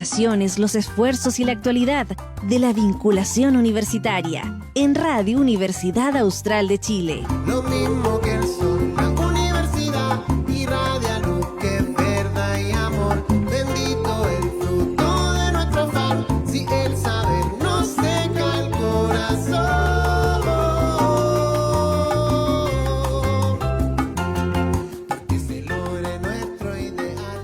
Los esfuerzos y la actualidad de la vinculación universitaria en Radio Universidad Austral de Chile. Lo mismo que el sol, la universidad irradia luz que es verdad y amor. Bendito el fruto de nuestro afán, si el saber nos seca el corazón. Porque se logre nuestro ideal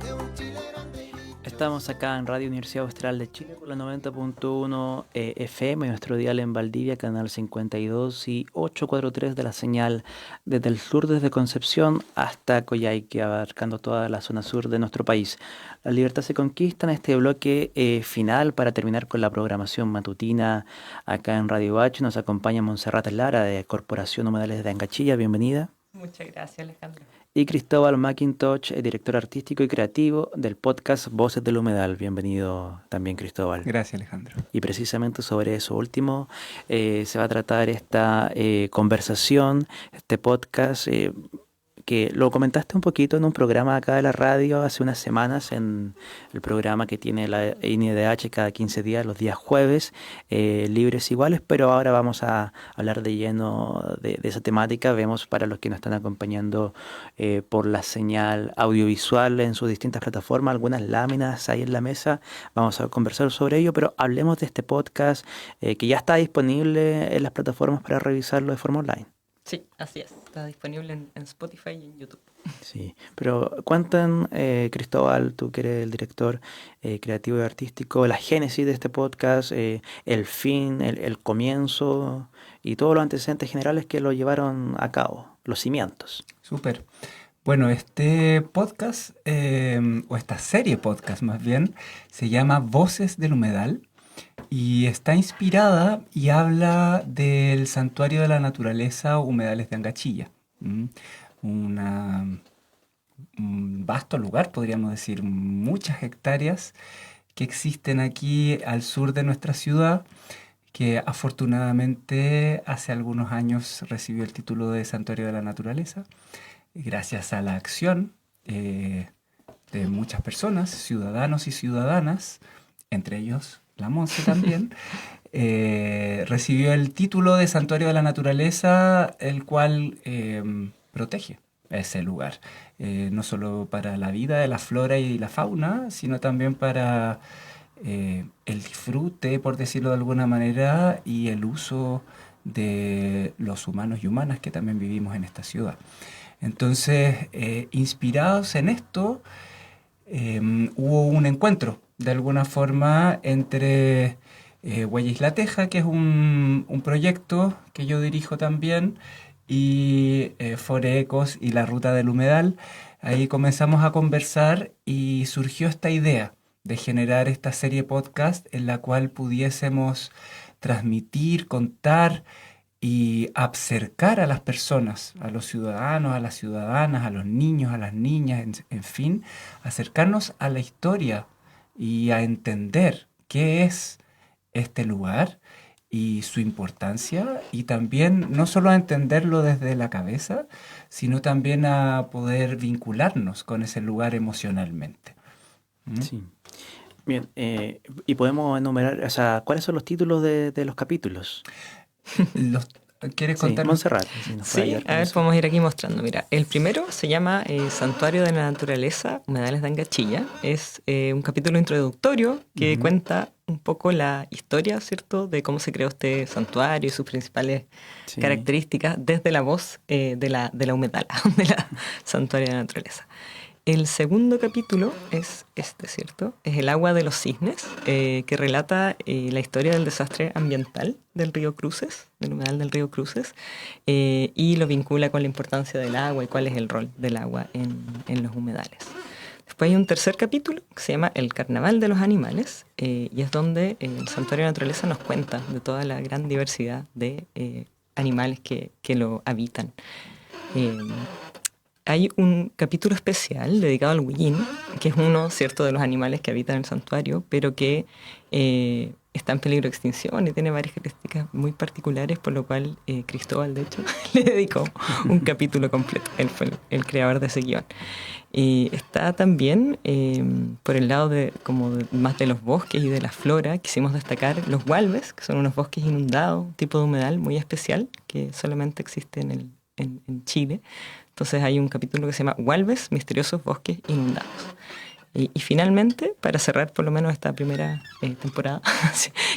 de un Chile grande y Estamos acá en Radio Universidad Austral de Chile por la 90.1 FM, nuestro dial en Valdivia, canal 52 y 843 de la señal desde el sur, desde Concepción hasta Coyhaique, abarcando toda la zona sur de nuestro país. La libertad se conquista en este bloque final para terminar con la programación matutina acá en Radio H. Nos acompaña Montserrat Lara de Corporación Humedales de Angachilla, bienvenida. Muchas gracias, Alejandro. Y Cristóbal McIntosh, director artístico y creativo del podcast Voces del Humedal. Bienvenido también, Cristóbal. Gracias, Alejandro. Y precisamente sobre eso último se va a tratar esta conversación, este podcast, que lo comentaste un poquito en un programa acá de la radio hace unas semanas, en el programa que tiene la INDH cada 15 días, los días jueves, libres iguales, pero ahora vamos a hablar de lleno de esa temática. Vemos para los que nos están acompañando por la señal audiovisual en sus distintas plataformas, algunas láminas ahí en la mesa, vamos a conversar sobre ello, pero hablemos de este podcast que ya está disponible en las plataformas para revisarlo de forma online. Sí, así es. Está disponible en Spotify y en YouTube. Sí, pero cuentan, Cristóbal, tú que eres el director creativo y artístico, la génesis de este podcast, el fin, el comienzo y todos los antecedentes generales que lo llevaron a cabo, los cimientos. Súper. Bueno, este podcast, o esta serie podcast más bien, se llama Voces del Humedal y está inspirada y habla del Santuario de la Naturaleza Humedales de Angachilla. Un vasto lugar, podríamos decir, muchas hectáreas que existen aquí al sur de nuestra ciudad, que afortunadamente hace algunos años recibió el título de Santuario de la Naturaleza, gracias a la acción de muchas personas, ciudadanos y ciudadanas, entre ellos la Monse también, recibió el título de Santuario de la Naturaleza, el cual protege ese lugar, no solo para la vida de la flora y la fauna, sino también para el disfrute, por decirlo de alguna manera, y el uso de los humanos y humanas que también vivimos en esta ciudad. Entonces, inspirados en esto, hubo un encuentro, de alguna forma, entre Huella Isla Teja, que es un proyecto que yo dirijo también, y Forecos y la Ruta del Humedal. Ahí comenzamos a conversar y surgió esta idea de generar esta serie podcast en la cual pudiésemos transmitir, contar y acercar a las personas, a los ciudadanos, a las ciudadanas, a los niños, a las niñas, en fin, acercarnos a la historia y a entender qué es este lugar y su importancia, y también no solo a entenderlo desde la cabeza, sino también a poder vincularnos con ese lugar emocionalmente. Sí. Bien, y podemos enumerar, o sea, ¿cuáles son los títulos de los capítulos? ¿Quieres contar? Sí, Montserrat. Sí, a ver, podemos ir aquí mostrando. Mira, el primero se llama Santuario de la Naturaleza Humedales de Angachilla. Es un capítulo introductorio que cuenta un poco la historia, ¿cierto?, de cómo se creó este santuario y sus principales características desde la voz de la humedala, de la Santuario de la Naturaleza. El segundo capítulo es este, ¿cierto? Es El agua de los cisnes, que relata la historia del desastre ambiental del río Cruces, del humedal del río Cruces, y lo vincula con la importancia del agua y cuál es el rol del agua en los humedales. Después hay un tercer capítulo que se llama El Carnaval de los Animales, y es donde el Santuario de la Naturaleza nos cuenta de toda la gran diversidad de animales que lo habitan. Hay un capítulo especial dedicado al huillín, que es uno, cierto, de los animales que habitan el santuario, pero que está en peligro de extinción y tiene varias características muy particulares, por lo cual Cristóbal, de hecho, le dedicó un capítulo completo. Él fue el creador de ese guión. Y está también por el lado más de los bosques y de la flora. Quisimos destacar los gualbes, que son unos bosques inundados, un tipo de humedal muy especial que solamente existe en Chile. Entonces hay un capítulo que se llama Gualbes, misteriosos bosques inundados. Y finalmente, para cerrar por lo menos esta primera temporada,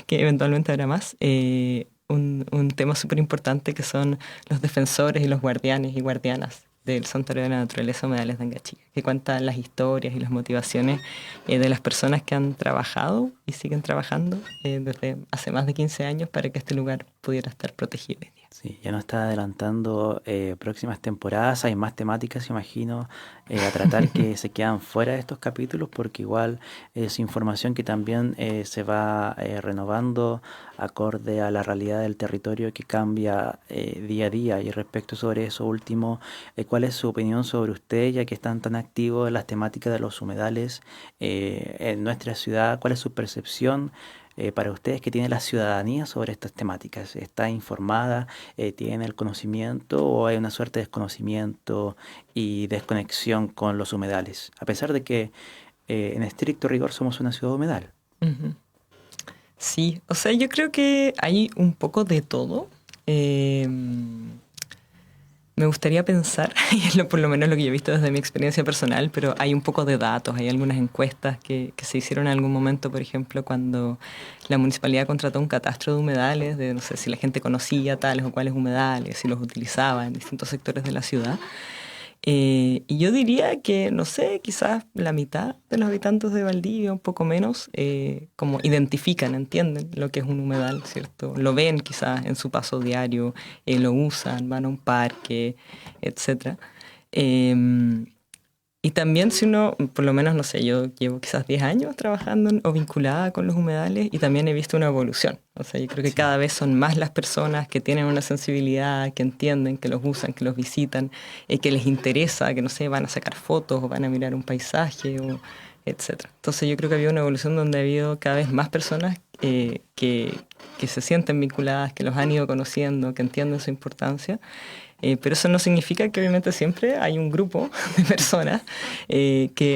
que eventualmente habrá más, un tema súper importante que son los defensores y los guardianes y guardianas del Santuario de la Naturaleza Humedales de Angachilla, que cuenta las historias y las motivaciones de las personas que han trabajado y siguen trabajando desde hace más de 15 años para que este lugar pudiera estar protegido hoy día. Sí, ya nos está adelantando próximas temporadas, hay más temáticas, imagino, a tratar que se quedan fuera de estos capítulos, porque igual es información que también se va renovando acorde a la realidad del territorio que cambia día a día. Y respecto sobre eso último, ¿cuál es su opinión sobre usted, ya que están tan activos en las temáticas de los humedales en nuestra ciudad? ¿Cuál es su percepción? Para ustedes, que tiene la ciudadanía sobre estas temáticas? ¿Está informada? ¿Tiene el conocimiento o hay una suerte de desconocimiento y desconexión con los humedales? A pesar de que en estricto rigor somos una ciudad humedal. Uh-huh. Sí, o sea, yo creo que hay un poco de todo. Me gustaría pensar, y es por lo menos lo que yo he visto desde mi experiencia personal, pero hay un poco de datos, hay algunas encuestas que se hicieron en algún momento, por ejemplo, cuando la municipalidad contrató un catastro de humedales, de no sé si la gente conocía tales o cuales humedales, si los utilizaba en distintos sectores de la ciudad. Y yo diría que, no sé, quizás la mitad de los habitantes de Valdivia, un poco menos, como identifican, entienden lo que es un humedal, ¿cierto? Lo ven quizás en su paso diario, lo usan, van a un parque, etc. Y también si uno, por lo menos, no sé, yo llevo quizás 10 años trabajando o vinculada con los humedales y también he visto una evolución. O sea, yo creo que cada vez son más las personas que tienen una sensibilidad, que entienden, que los usan, que los visitan, que les interesa, que no sé, van a sacar fotos o van a mirar un paisaje, o etc. Entonces yo creo que ha habido una evolución donde ha habido cada vez más personas que se sienten vinculadas, que los han ido conociendo, que entienden su importancia. Pero eso no significa que obviamente siempre hay un grupo de personas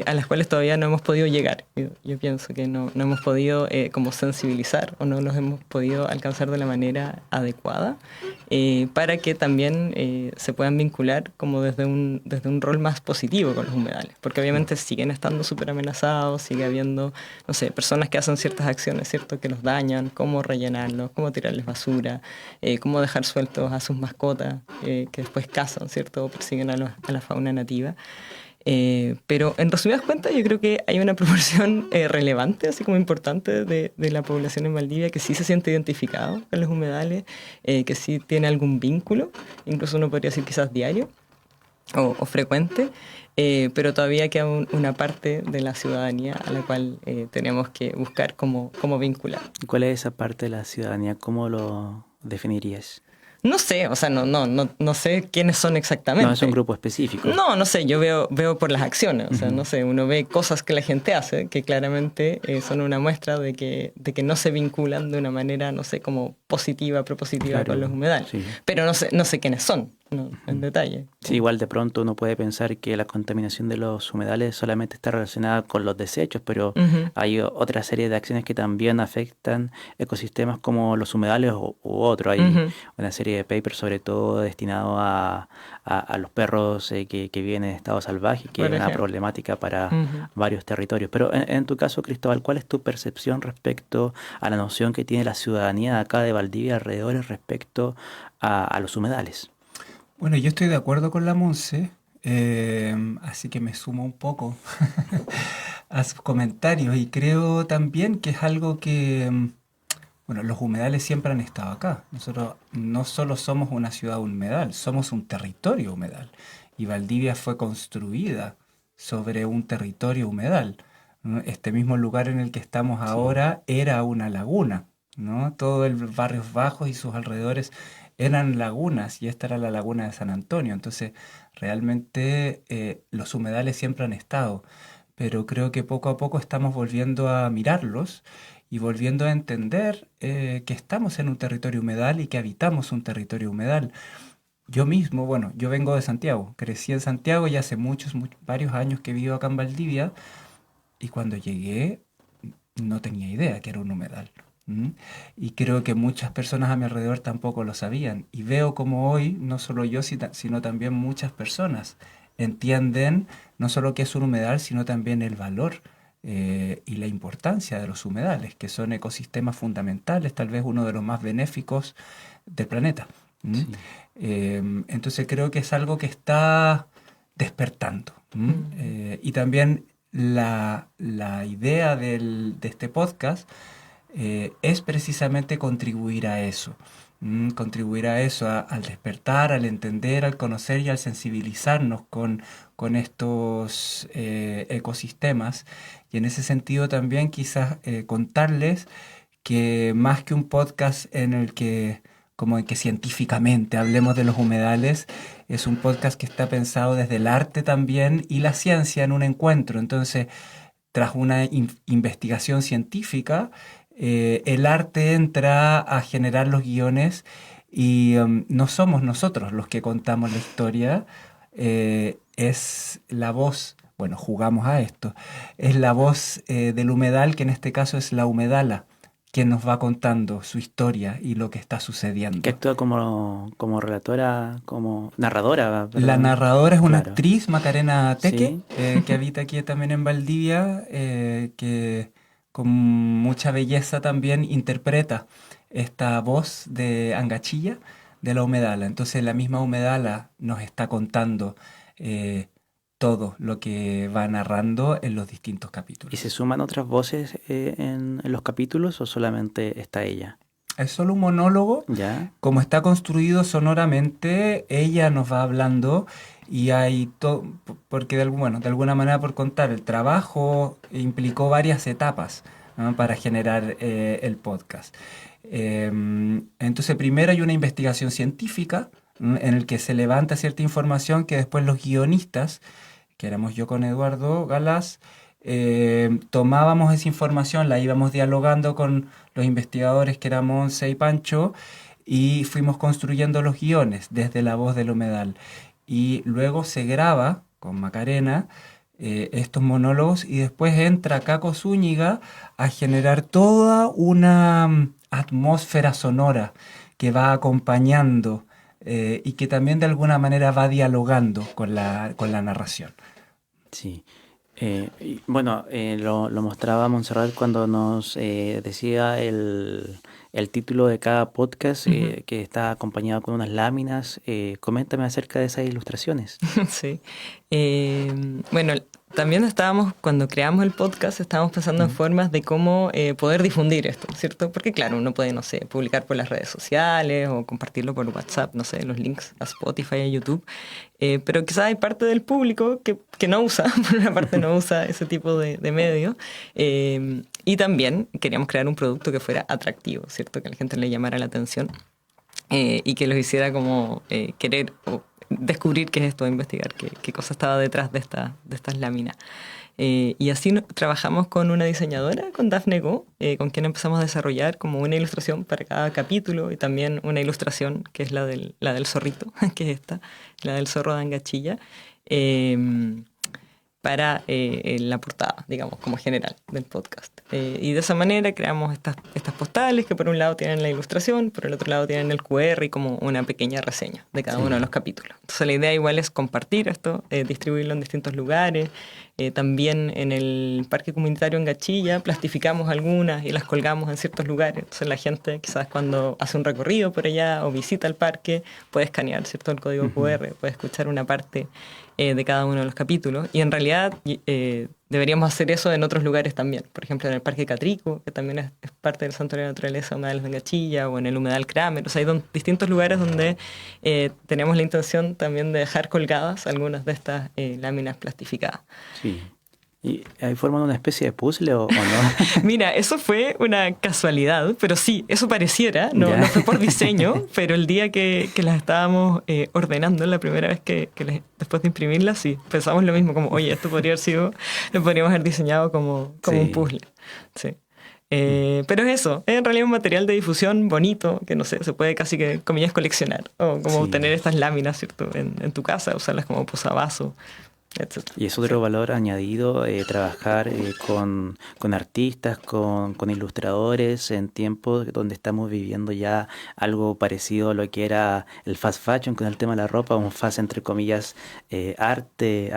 a las cuales todavía no hemos podido llegar. Yo pienso que no hemos podido como sensibilizar o no los hemos podido alcanzar de la manera adecuada para que también se puedan vincular como desde un rol más positivo con los humedales. Porque obviamente siguen estando súper amenazados, sigue habiendo, no sé, personas que hacen ciertas acciones, ¿cierto?, que los dañan, cómo rellenarlos, cómo tirarles basura, cómo dejar sueltos a sus mascotas, que después cazan, ¿cierto?, o persiguen a la fauna nativa. Pero en resumidas cuentas yo creo que hay una proporción relevante, así como importante de la población en Valdivia que sí se siente identificado con los humedales, que sí tiene algún vínculo, incluso uno podría decir quizás diario o frecuente, pero todavía queda una parte de la ciudadanía a la cual tenemos que buscar cómo vincular. ¿Cuál es esa parte de la ciudadanía? ¿Cómo lo definirías? No sé, o sea, no sé quiénes son exactamente. No es un grupo específico. No sé, yo veo por las acciones, o sea, no sé, uno ve cosas que la gente hace que claramente son una muestra de que no se vinculan de una manera, no sé, como positiva, propositiva, claro, con los humedales. Sí. Pero no sé quiénes son, en detalle. Sí, igual de pronto uno puede pensar que la contaminación de los humedales solamente está relacionada con los desechos, pero hay otra serie de acciones que también afectan ecosistemas como los humedales u otros. Hay una serie de papers sobre todo destinados a los perros que viven en estado salvaje, que es una problemática para varios territorios. Pero en tu caso, Cristóbal, ¿cuál es tu percepción respecto a la noción que tiene la ciudadanía de acá de Valdivia alrededor respecto a los humedales? Bueno, yo estoy de acuerdo con la Monse, así que me sumo un poco a sus comentarios y creo también que es algo que, bueno, los humedales siempre han estado acá. Nosotros no solo somos una ciudad humedal, somos un territorio humedal y Valdivia fue construida sobre un territorio humedal. Este mismo lugar en el que estamos ahora era una laguna, ¿no? Todo el Barrios Bajos y sus alrededores eran lagunas y esta era la laguna de San Antonio. Entonces, realmente los humedales siempre han estado, pero creo que poco a poco estamos volviendo a mirarlos y volviendo a entender que estamos en un territorio humedal y que habitamos un territorio humedal. Yo mismo, bueno, yo vengo de Santiago, crecí en Santiago y hace varios años que vivo acá en Valdivia, y cuando llegué no tenía idea que era un humedal. Y creo que muchas personas a mi alrededor tampoco lo sabían. Y veo como hoy, no solo yo, sino también muchas personas entienden no solo qué es un humedal, sino también el valor y la importancia de los humedales, que son ecosistemas fundamentales, tal vez uno de los más benéficos del planeta. Sí. Entonces creo que es algo que está despertando. Y también la idea de este podcast es precisamente contribuir a eso. Contribuir a eso, al despertar, al entender, al conocer y al sensibilizarnos con estos ecosistemas. Y en ese sentido también quizás contarles que más que un podcast en el que como en que científicamente hablemos de los humedales, es un podcast que está pensado desde el arte también y la ciencia en un encuentro. Entonces, tras una investigación científica, el arte entra a generar los guiones y no somos nosotros los que contamos la historia, es la voz, bueno, jugamos a esto, es la voz del humedal, que en este caso es la humedala, quien nos va contando su historia y lo que está sucediendo. Que actúa como relatora, como narradora. Perdón. La narradora es una Claro. actriz, Macarena Teque, Sí. que habita aquí también en Valdivia, que con mucha belleza también interpreta esta voz de Angachilla, de la humedala. Entonces la misma humedala nos está contando todo lo que va narrando en los distintos capítulos. ¿Y se suman otras voces en los capítulos o solamente está ella? Es solo un monólogo. ¿Ya? Como está construido sonoramente, ella nos va hablando y hay todo, porque de alguna manera, por contar, el trabajo implicó varias etapas, ¿no?, para generar el podcast. Entonces, primero hay una investigación científica, en el que se levanta cierta información que después los guionistas, que éramos yo con Eduardo Galás, tomábamos esa información, la íbamos dialogando con los investigadores que eran Monse y Pancho, y fuimos construyendo los guiones desde la voz del humedal. Y luego se graba con Macarena estos monólogos y después entra Caco Zúñiga a generar toda una atmósfera sonora que va acompañando y que también de alguna manera va dialogando con la narración. Sí. Y bueno, lo mostraba Montserrat cuando nos decía el título de cada podcast, que está acompañado con unas láminas. Coméntame acerca de esas ilustraciones. Sí. Bueno, también cuando creamos el podcast, estábamos pensando en formas de cómo poder difundir esto, ¿cierto? Porque claro, uno puede, no sé, publicar por las redes sociales o compartirlo por WhatsApp, no sé, los links a Spotify, a YouTube. Pero quizás hay parte del público que no usa, por una parte no usa ese tipo de medio. Y también queríamos crear un producto que fuera atractivo, ¿cierto? Que a la gente le llamara la atención y que los hiciera como querer o descubrir qué es esto, investigar qué cosa estaba detrás de estas láminas. Y así trabajamos con una diseñadora, con Dafne Go, con quien empezamos a desarrollar como una ilustración para cada capítulo y también una ilustración que es la del zorrito, que es esta, la del zorro de Angachilla, para la portada, digamos, como general del podcast. Y de esa manera creamos estas postales que por un lado tienen la ilustración, por el otro lado tienen el QR y como una pequeña reseña de cada uno de los capítulos. Entonces la idea igual es compartir esto, distribuirlo en distintos lugares. También en el Parque Comunitario en Gachilla plastificamos algunas y las colgamos en ciertos lugares. Entonces la gente quizás cuando hace un recorrido por allá o visita el parque puede escanear, ¿cierto?, el código QR, puede escuchar una parte de cada uno de los capítulos. Y en realidad deberíamos hacer eso en otros lugares también. Por ejemplo, en el Parque Catrico, que también es parte del Santuario de la Naturaleza Humedales de Gachilla, o en el Humedal Kramer. O sea, hay distintos lugares donde tenemos la intención también de dejar colgadas algunas de estas láminas plastificadas. Sí. ¿Y ahí forman una especie de puzzle o no? Mira, eso fue una casualidad, pero sí, eso pareciera, no fue por diseño, pero el día que las estábamos ordenando, la primera vez después de imprimirlas, sí, pensamos lo mismo, como, oye, esto podría haber sido, lo podríamos haber diseñado como un puzzle. Sí. Pero es eso, es en realidad un material de difusión bonito, que no sé, se puede casi que, comillas, coleccionar, o como Sí. tener estas láminas, ¿cierto? En tu casa, usarlas como posavasos, etc. Y es otro valor añadido, trabajar con artistas, con ilustradores en tiempos donde estamos viviendo ya algo parecido a lo que era el fast fashion con el tema de la ropa, un fast entre comillas, arte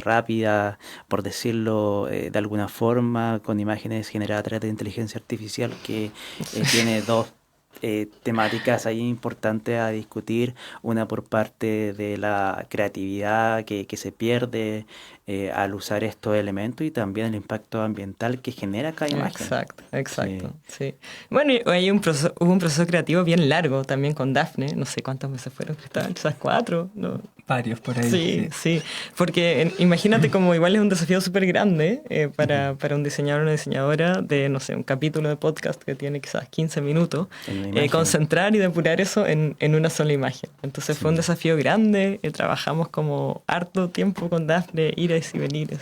rápida, por decirlo de alguna forma, con imágenes generadas a través de inteligencia artificial que tiene dos temáticas ahí importantes a discutir, una por parte de la creatividad que se pierde al usar estos elementos y también el impacto ambiental que genera cada imagen. Exacto, exacto, sí. Bueno, y hay hubo un proceso creativo bien largo también con Dafne, no sé cuántos meses fueron, Cristóbal, quizás 4, ¿no? Varios por ahí. Sí, sí, porque imagínate como igual es un desafío súper grande para un diseñador o una diseñadora de, no sé, un capítulo de podcast que tiene quizás 15 minutos, En una imagen. concentrar y depurar eso en una sola imagen. Entonces fue un desafío grande, trabajamos como harto tiempo con Dafne, ires y venires,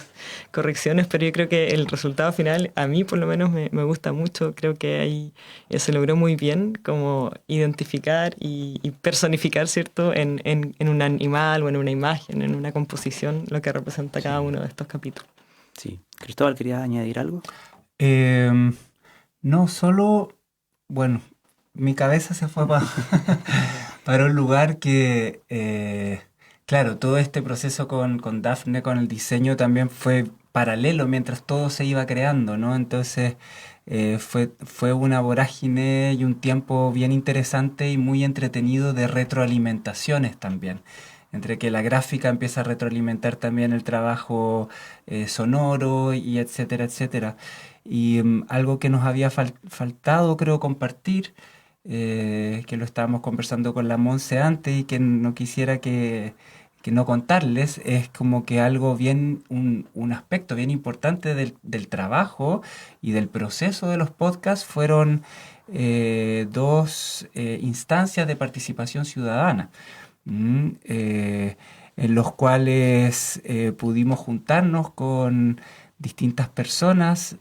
correcciones, pero yo creo que el resultado final, a mí por lo menos me gusta mucho, creo que ahí se logró muy bien como identificar y personificar, ¿cierto?, en un animal o en una imagen, en una composición, lo que representa cada uno de estos capítulos. Sí. Cristóbal, ¿querías añadir algo? No, solo, bueno, mi cabeza se fue para un lugar que, claro, todo este proceso con Dafne, con el diseño, también fue paralelo mientras todo se iba creando, ¿no? Entonces fue una vorágine y un tiempo bien interesante y muy entretenido de retroalimentaciones también. Entre que la gráfica empieza a retroalimentar también el trabajo sonoro y etcétera, etcétera. Y algo que nos había faltado, creo, compartir, que lo estábamos conversando con la Monse antes y que no quisiera que no contarles, es como que algo bien, un aspecto bien importante del trabajo y del proceso de los podcasts fueron dos instancias de participación ciudadana. En los cuales pudimos juntarnos con distintas personas,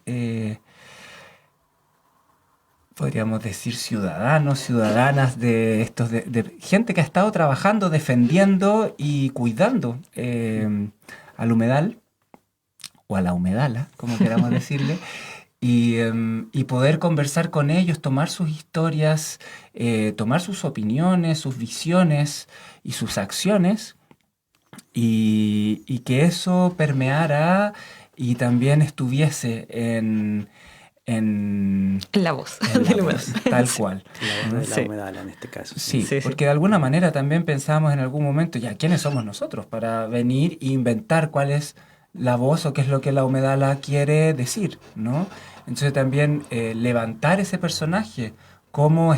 podríamos decir ciudadanos, ciudadanas de estos de gente que ha estado trabajando, defendiendo y cuidando al humedal o a la humedala, como queramos decirle. Y poder conversar con ellos, tomar sus historias, tomar sus opiniones, sus visiones y sus acciones, y que eso permeara y también estuviese en La voz la del humedal. voz, tal cual. La voz de la Sí. humedal en este caso. Sí, Sí, sí. porque de alguna manera también pensamos en algún momento, ya, ¿quiénes somos nosotros para venir e inventar cuál es la voz o qué es lo que la humedala quiere decir, ¿no? Entonces también levantar ese personaje, cómo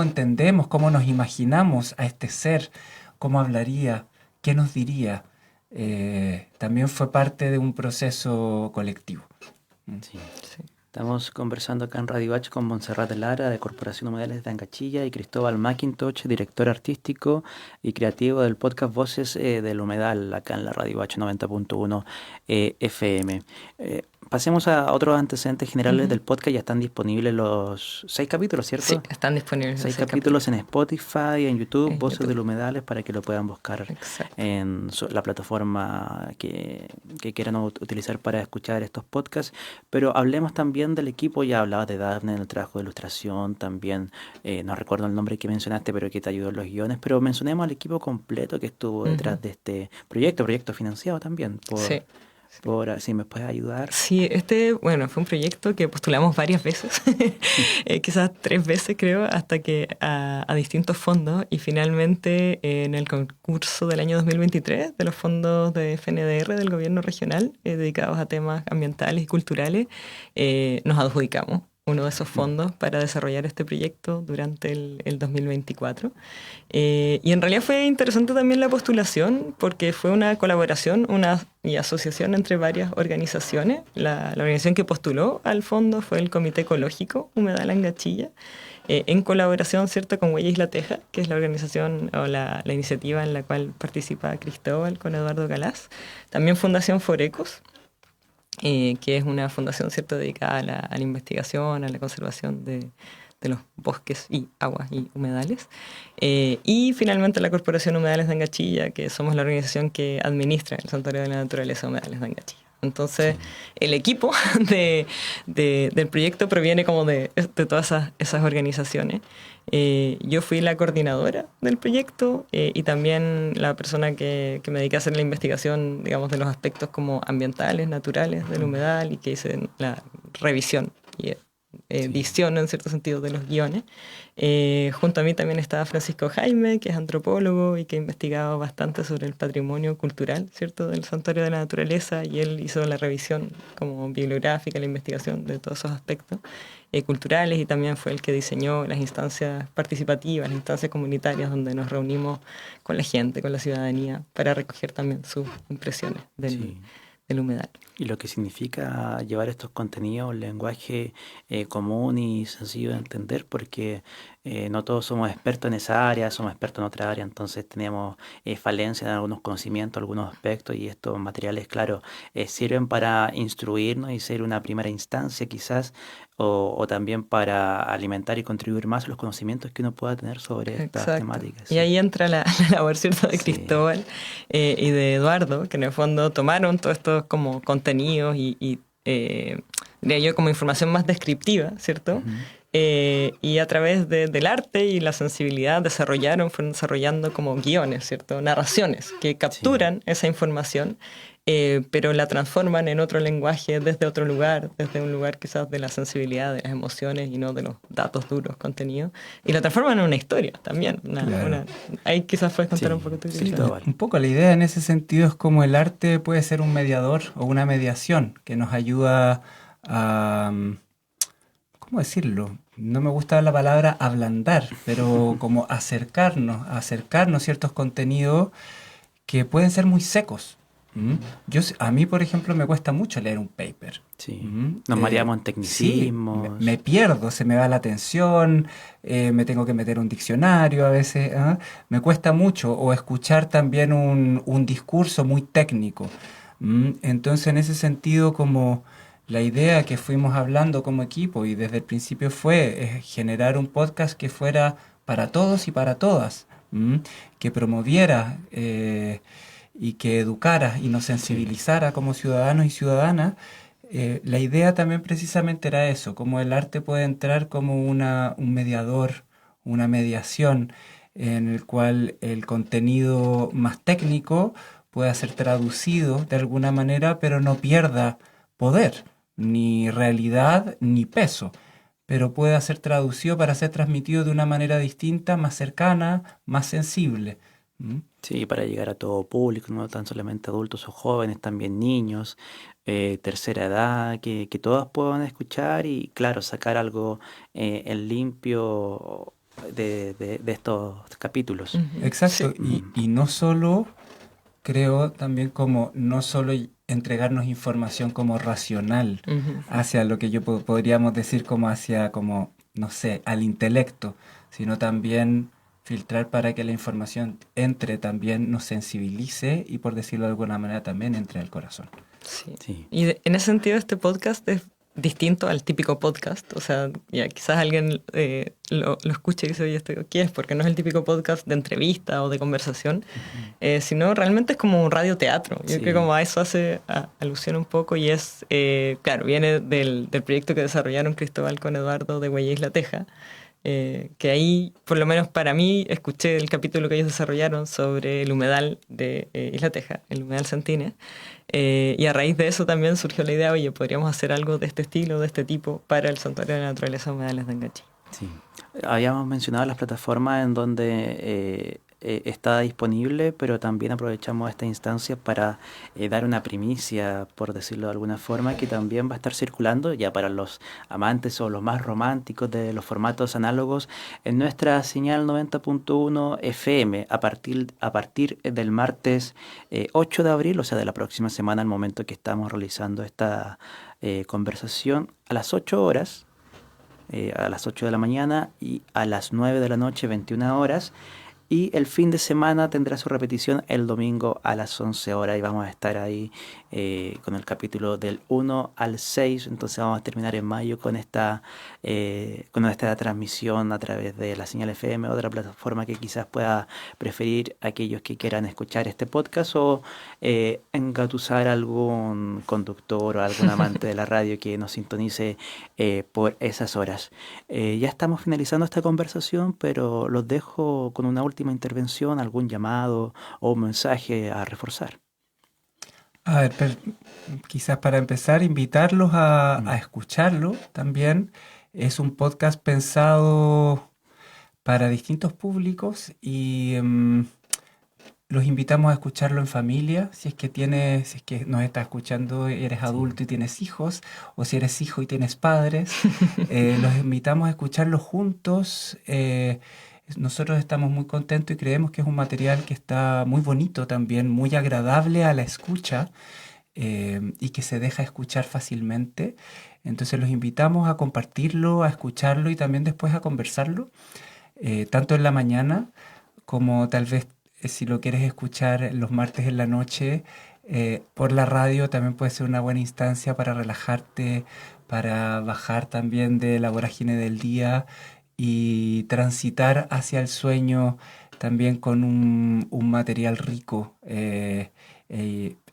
entendemos, cómo nos imaginamos a este ser, cómo hablaría, qué nos diría, también fue parte de un proceso colectivo. Sí. Estamos conversando acá en Radio H con Montserrat Lara de Corporación Humedales de Angachilla y Cristóbal McIntosh, director artístico y creativo del podcast Voces del Humedal, acá en la Radio H 90.1 FM. Pasemos a otros antecedentes generales del podcast. Ya están disponibles los 6 capítulos, ¿cierto? Sí, están disponibles. 6 capítulos en Spotify, en YouTube, En Voces YouTube. del Humedales, para que lo puedan buscar Exacto. en la plataforma que quieran utilizar para escuchar estos podcasts. Pero hablemos también del equipo. Ya hablabas de Dafne en el trabajo de ilustración, también no recuerdo el nombre que mencionaste, pero que te ayudó en los guiones. Pero mencionemos al equipo completo que estuvo detrás de este proyecto financiado también Sí. si me puedes ayudar. Sí, bueno, fue un proyecto que postulamos varias veces, quizás 3 veces creo, hasta que a distintos fondos, y finalmente en el concurso del año 2023 de los fondos de FNDR del gobierno regional dedicados a temas ambientales y culturales, nos adjudicamos uno de esos fondos para desarrollar este proyecto durante el 2024. Y en realidad fue interesante también la postulación porque fue una colaboración y asociación entre varias organizaciones. La organización que postuló al fondo fue el Comité Ecológico Humedal Angachilla, en colaboración, ¿cierto?, con Huella Isla Teja, que es la organización o la iniciativa en la cual participa Cristóbal con Eduardo Galás. También Fundación Forecos. que es una fundación, ¿cierto?, dedicada a la investigación, a la conservación de los bosques y aguas y humedales. Y finalmente la Corporación Humedales de Angachilla, que somos la organización que administra el Santuario de la Naturaleza Humedales de Angachilla. Entonces, el equipo del proyecto proviene como de todas esas organizaciones. Yo fui la coordinadora del proyecto y también la persona que me dediqué a hacer la investigación, digamos, de los aspectos como ambientales, naturales del humedal, y que hice la revisión y edición, en cierto sentido, de los guiones. Junto a mí también estaba Francisco Jaime, que es antropólogo y que ha investigado bastante sobre el patrimonio cultural, ¿cierto?, del Santuario de la Naturaleza, y él hizo la revisión como bibliográfica, la investigación de todos esos aspectos culturales, y también fue el que diseñó las instancias participativas, las instancias comunitarias donde nos reunimos con la gente, con la ciudadanía, para recoger también sus impresiones del humedal. Y lo que significa llevar estos contenidos a un lenguaje común y sencillo de entender, porque no todos somos expertos en esa área, somos expertos en otra área, entonces tenemos falencias en algunos conocimientos, algunos aspectos, y estos materiales, claro, sirven para instruirnos y ser una primera instancia quizás, o también para alimentar y contribuir más a los conocimientos que uno pueda tener sobre estas temáticas. Y ahí entra la labor, ¿cierto?, de Cristóbal y de Eduardo, que en el fondo tomaron todos estos como contenidos y diría yo como información más descriptiva, ¿cierto? Y a través del arte y la sensibilidad fueron desarrollando como guiones, ¿cierto?, narraciones que capturan esa información, pero la transforman en otro lenguaje desde otro lugar, desde un lugar quizás de la sensibilidad, de las emociones y no de los datos duros contenidos, y la transforman en una historia también. Ahí quizás puedes contar un poco tu historia. Un poco la idea en ese sentido es como el arte puede ser un mediador o una mediación que nos ayuda a... ¿cómo decirlo? No me gusta la palabra ablandar, pero como acercarnos ciertos contenidos que pueden ser muy secos. A mí, por ejemplo, me cuesta mucho leer un paper. Nos mareamos en tecnicismos. Sí, me pierdo, se me va la atención, me tengo que meter un diccionario a veces. Me cuesta mucho, o escuchar también un discurso muy técnico. Entonces, en ese sentido, como la idea que fuimos hablando como equipo y desde el principio fue generar un podcast que fuera para todos y para todas, que promoviera y que educara y nos sensibilizara como ciudadanos y ciudadanas. La idea también precisamente era eso, como el arte puede entrar como un mediador, una mediación en el cual el contenido más técnico pueda ser traducido de alguna manera, pero no pierda poder, ni realidad, ni peso, pero pueda ser traducido para ser transmitido de una manera distinta, más cercana, más sensible. Sí, para llegar a todo público, no tan solamente adultos o jóvenes, también niños, tercera edad, que todos puedan escuchar y, claro, sacar algo en limpio de estos capítulos. Exacto, y no solo, creo también como no solo entregarnos información como racional hacia lo que podríamos decir como hacia, como, no sé, al intelecto, sino también filtrar para que la información entre también, nos sensibilice y, por decirlo de alguna manera, también entre al corazón. Sí. Y en ese sentido este podcast es distinto al típico podcast. O sea, ya quizás alguien lo escuche y dice, oye, ¿esto qué es? Porque no es el típico podcast de entrevista o de conversación, sino realmente es como un radioteatro. Yo creo que como a eso hace alusión un poco, y es, claro, viene del proyecto que desarrollaron Cristóbal con Eduardo de Huella Isla Teja, que ahí, por lo menos para mí, escuché el capítulo que ellos desarrollaron sobre el humedal de Isla Teja, el humedal Santines, y a raíz de eso también surgió la idea, oye, podríamos hacer algo de este estilo, de este tipo, para el Santuario de la Naturaleza Humedales de Angachilla. Sí. Habíamos mencionado las plataformas en donde está disponible, pero también aprovechamos esta instancia para dar una primicia, por decirlo de alguna forma, que también va a estar circulando ya para los amantes o los más románticos de los formatos análogos en nuestra señal 90.1 FM a partir del martes 8 de abril, o sea, de la próxima semana, al momento que estamos realizando esta conversación, a las 8 horas, a las 8 de la mañana y a las 9 de la noche, 21 horas, Y el fin de semana tendrá su repetición el domingo a las 11 horas y vamos a estar ahí con el capítulo del 1 al 6. Entonces vamos a terminar en mayo con esta transmisión a través de la señal FM, otra plataforma que quizás pueda preferir aquellos que quieran escuchar este podcast o engatusar a algún conductor o algún amante de la radio que nos sintonice por esas horas. Ya estamos finalizando esta conversación, pero los dejo con una última intervención, algún llamado o un mensaje a reforzar. A ver, quizás para empezar, invitarlos a escucharlo también. Es un podcast pensado para distintos públicos y los invitamos a escucharlo en familia. Si es que nos estás escuchando, eres adulto y tienes hijos, o si eres hijo y tienes padres, los invitamos a escucharlo juntos. Nosotros estamos muy contentos y creemos que es un material que está muy bonito también, muy agradable a la escucha y que se deja escuchar fácilmente. Entonces los invitamos a compartirlo, a escucharlo y también después a conversarlo, tanto en la mañana como tal vez si lo quieres escuchar los martes en la noche por la radio. También puede ser una buena instancia para relajarte, para bajar también de la vorágine del día y transitar hacia el sueño también con un material rico e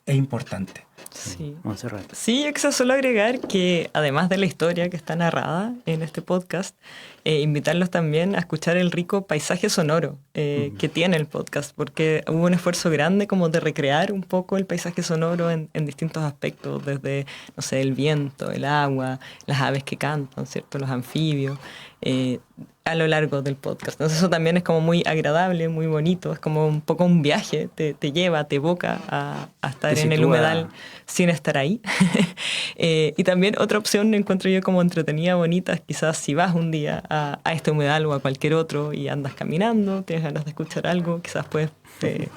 importante. Sí. Montserrat. Sí, yo quisiera solo agregar que además de la historia que está narrada en este podcast, invitarlos también a escuchar el rico paisaje sonoro que tiene el podcast, porque hubo un esfuerzo grande como de recrear un poco el paisaje sonoro en distintos aspectos, desde, no sé, el viento, el agua, las aves que cantan, ¿cierto? Los anfibios, a lo largo del podcast. Entonces eso también es como muy agradable, muy bonito, es como un poco un viaje, te lleva, te evoca a estar Te en el sitúa. humedal sin estar ahí. Y también otra opción encuentro yo como entretenida, bonita, es quizás si vas un día a este humedal o a cualquier otro y andas caminando, tienes ganas de escuchar algo, quizás puedes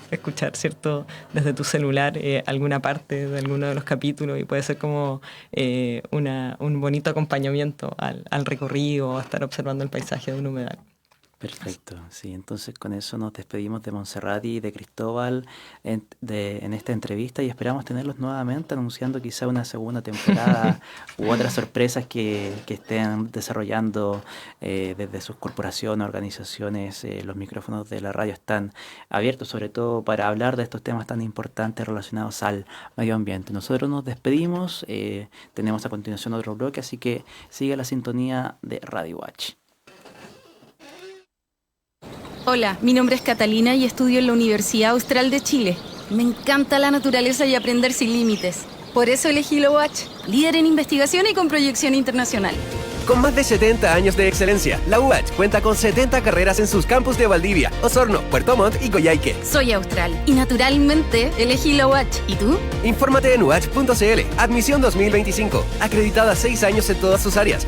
escuchar, ¿cierto?, desde tu celular alguna parte de alguno de los capítulos y puede ser como un bonito acompañamiento al recorrido o a estar observando el paisaje de un humedal. Perfecto, sí, entonces con eso nos despedimos de Montserrat y de Cristóbal en esta entrevista y esperamos tenerlos nuevamente anunciando quizá una segunda temporada u otras sorpresas que estén desarrollando desde sus corporaciones, organizaciones. Los micrófonos de la radio están abiertos sobre todo para hablar de estos temas tan importantes relacionados al medio ambiente. Nosotros nos despedimos, tenemos a continuación otro bloque, así que sigue la sintonía de Radio Watch. Hola, mi nombre es Catalina y estudio en la Universidad Austral de Chile. Me encanta la naturaleza y aprender sin límites. Por eso elegí la UACH, líder en investigación y con proyección internacional. Con más de 70 años de excelencia, la UACH cuenta con 70 carreras en sus campus de Valdivia, Osorno, Puerto Montt y Coyhaique. Soy austral y naturalmente elegí la UACH. ¿Y tú? Infórmate en uach.cl. Admisión 2025. Acreditada 6 años en todas sus áreas.